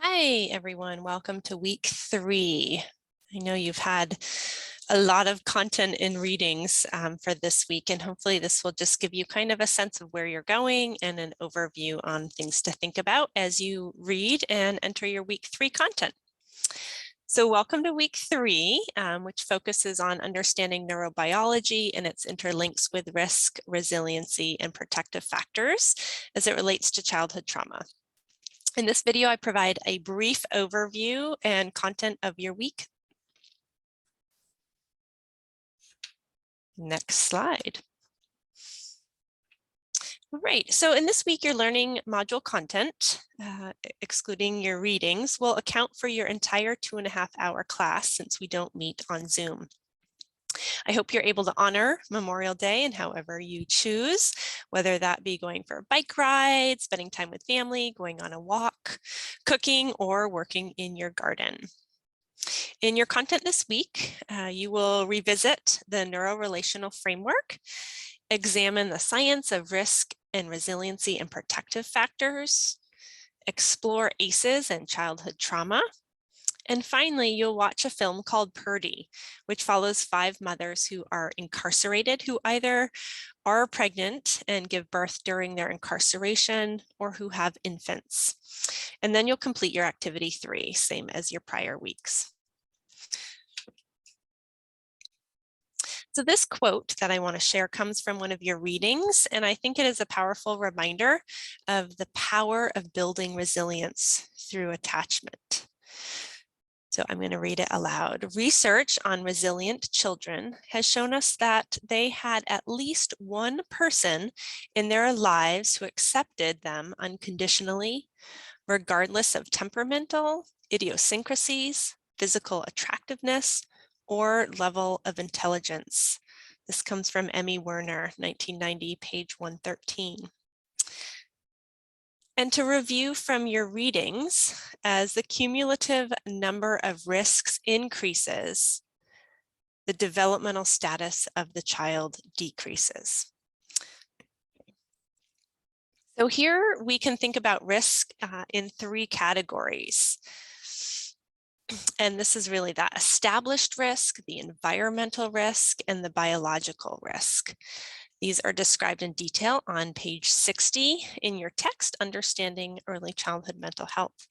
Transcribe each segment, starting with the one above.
Hi, everyone. Welcome to week 3. I know you've had a lot of content in readings for this week, and hopefully this will just give you kind of a sense of where you're going and an overview on things to think about as you read and enter your week 3 content. So welcome to week 3, which focuses on understanding neurobiology and its interlinks with risk, resiliency, and protective factors as it relates to childhood trauma. In this video, I provide a brief overview and content of your week. Next slide. All right, so in this week, your learning module content, excluding your readings, will account for your entire 2.5-hour class since we don't meet on Zoom. I hope you're able to honor Memorial Day in however you choose, whether that be going for a bike ride, spending time with family, going on a walk, cooking, or working in your garden. In your content this week, you will revisit the neurorelational framework, examine the science of risk and resiliency and protective factors, explore ACEs and childhood trauma, and finally, you'll watch a film called Purdy, which follows 5 mothers who are incarcerated, who either are pregnant and give birth during their incarceration or who have infants. And then you'll complete your activity 3, same as your prior weeks. So this quote that I want to share comes from one of your readings, and I think it is a powerful reminder of the power of building resilience through attachment. So I'm going to read it aloud. Research on resilient children has shown us that they had at least one person in their lives who accepted them unconditionally, regardless of temperamental, idiosyncrasies, physical attractiveness, or level of intelligence. This comes from Emmy Werner, 1990, page 113. And to review from your readings, as the cumulative number of risks increases, the developmental status of the child decreases. So here we can think about risk in 3 categories. And this is really that established risk, the environmental risk, and the biological risk. These are described in detail on page 60 in your text, Understanding Early Childhood Mental Health.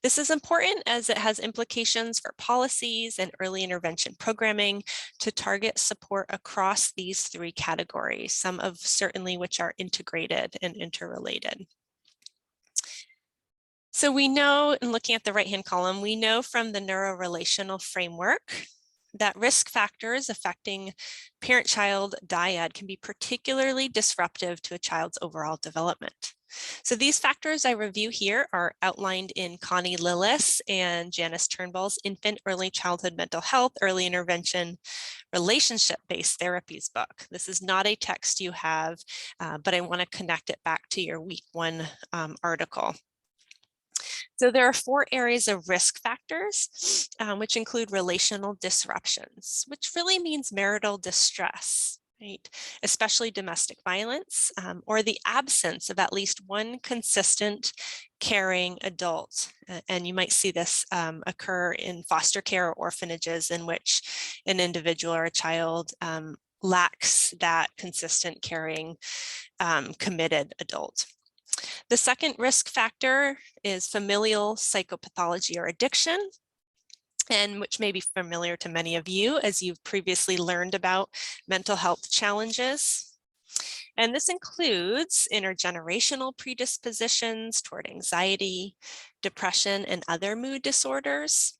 This is important as it has implications for policies and early intervention programming to target support across these 3 categories, some of certainly which are integrated and interrelated. So we know, in looking at the right-hand column, we know from the neurorelational framework that risk factors affecting parent-child dyad can be particularly disruptive to a child's overall development. So these factors I review here are outlined in Connie Lillis and Janice Turnbull's Infant Early Childhood Mental Health, Early Intervention, Relationship-Based Therapies book. This is not a text you have, but I want to connect it back to your week 1 article. So there are 4 areas of risk factors, which include relational disruptions, which really means marital distress, right? Especially domestic violence, or the absence of at least one consistent caring adult. And you might see this occur in foster care or orphanages in which an individual or a child lacks that consistent caring committed adult. The second risk factor is familial psychopathology or addiction, and which may be familiar to many of you as you've previously learned about mental health challenges. And this includes intergenerational predispositions toward anxiety, depression, and other mood disorders,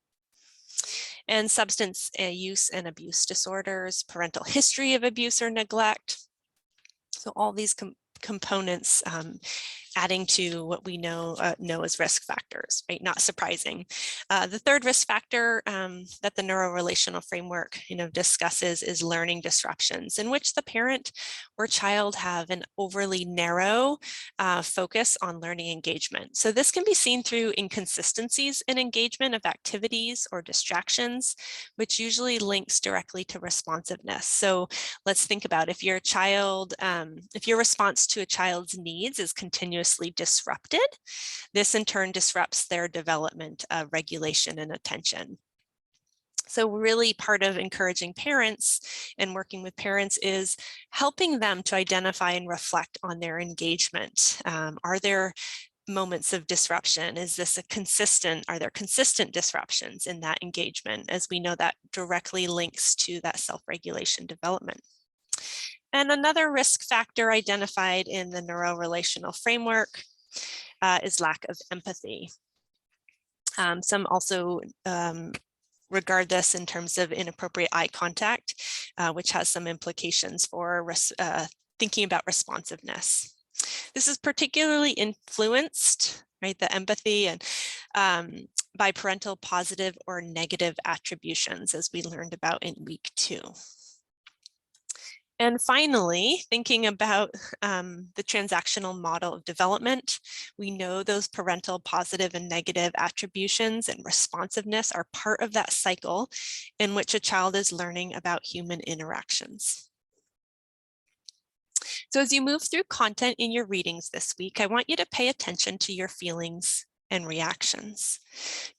and substance use and abuse disorders, parental history of abuse or neglect. So all these components adding to what we know as risk factors, right? Not surprising. The third risk factor that the neurorelational framework discusses is learning disruptions, in which the parent or child have an overly narrow focus on learning engagement. So this can be seen through inconsistencies in engagement of activities or distractions, which usually links directly to responsiveness. So let's think about if your child, if your response to a child's needs is continuously continuously disrupted. This in turn disrupts their development of regulation and attention. So really part of encouraging parents and working with parents is helping them to identify and reflect on their engagement. Are there moments of disruption? Is this are there consistent disruptions in that engagement? As we know, that directly links to that self-regulation development. And another risk factor identified in the neurorelational framework is lack of empathy. Some also regard this in terms of inappropriate eye contact, which has some implications for thinking about responsiveness. This is particularly influenced, right, the empathy and by parental positive or negative attributions, as we learned about in week 2. And finally, thinking about the transactional model of development, we know those parental positive and negative attributions and responsiveness are part of that cycle in which a child is learning about human interactions. So as you move through content in your readings this week, I want you to pay attention to your feelings and reactions.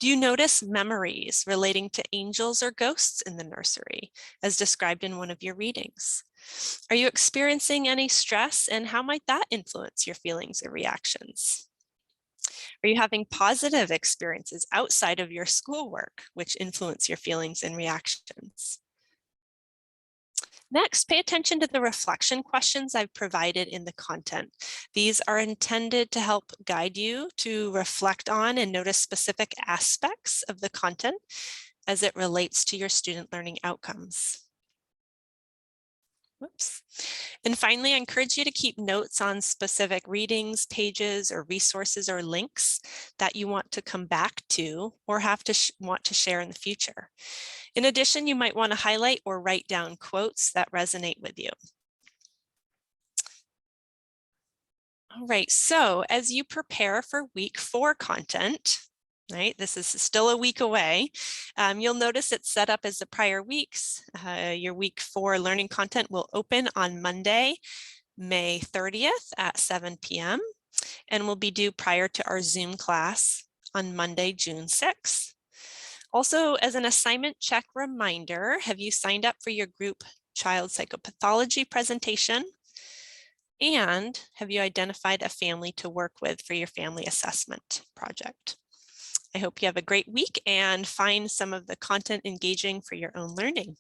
Do you notice memories relating to angels or ghosts in the nursery, as described in one of your readings? Are you experiencing any stress, and how might that influence your feelings or reactions? Are you having positive experiences outside of your schoolwork, which influence your feelings and reactions? Next, pay attention to the reflection questions I've provided in the content. These are intended to help guide you to reflect on and notice specific aspects of the content as it relates to your student learning outcomes. Whoops. And finally, I encourage you to keep notes on specific readings, pages, or resources or links that you want to come back to or want to share in the future. In addition, you might want to highlight or write down quotes that resonate with you. All right, so as you prepare for week 4 content, right, this is still a week away, you'll notice it's set up as the prior weeks. Your week 4 learning content will open on Monday, May 30th at 7 p.m. and will be due prior to our Zoom class on Monday, June 6th. Also, as an assignment check reminder, have you signed up for your group child psychopathology presentation? And have you identified a family to work with for your family assessment project? I hope you have a great week and find some of the content engaging for your own learning.